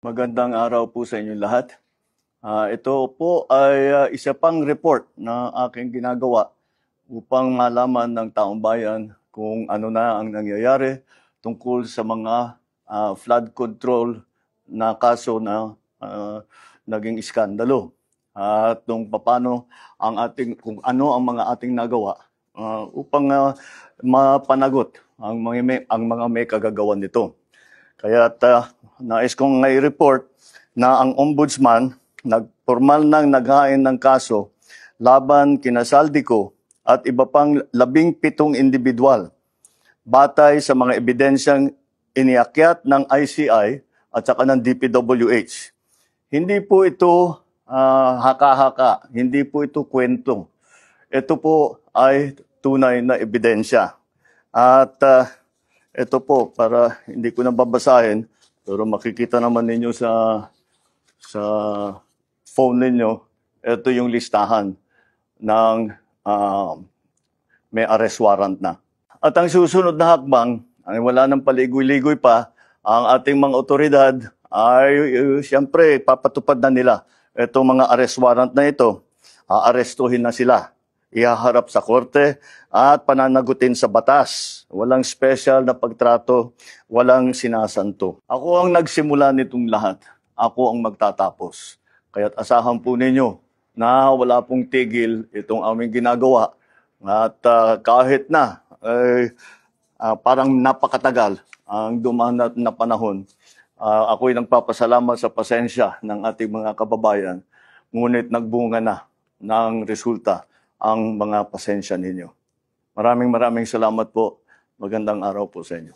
Magandang araw po sa inyo lahat. Ito po ay isa pang report na aking ginagawa upang malaman ng taong bayan kung ano na ang nangyayari tungkol sa mga flood control na kaso na naging iskandalo. At kung ano ang mga ating nagawa upang mapanagot ang mga may kagagawan nito. Kaya nais kong i-report na ang ombudsman formal nang naghain ng kaso laban kina Saldico at iba pang 17 individual batay sa mga ebidensyang iniakyat ng ICI at saka ng DPWH. Hindi po ito haka-haka, hindi po ito kwento. Ito po ay tunay na ebidensya. At ito po, para hindi ko na babasahin, pero makikita naman ninyo sa phone ninyo, ito yung listahan ng may arrest warrant na. At ang susunod na hakbang, ay wala nang paligoy-ligoy pa, ang ating mga otoridad ay siyempre papatupad na nila itong mga arrest warrant na ito. Aarestuhin na sila, ihaharap sa korte at pananagutin sa batas. Walang special na pagtrato, walang sinasanto. Ako ang nagsimula nitong lahat. Ako ang magtatapos. Kaya't asahan po ninyo na wala pong tigil itong aming ginagawa. At kahit na parang napakatagal ang dumaan na panahon, ako'y nagpapasalamat sa pasensya ng ating mga kababayan. Ngunit nagbunga na ng resulta ang mga pasensya ninyo. Maraming salamat po. Magandang araw po sa inyo.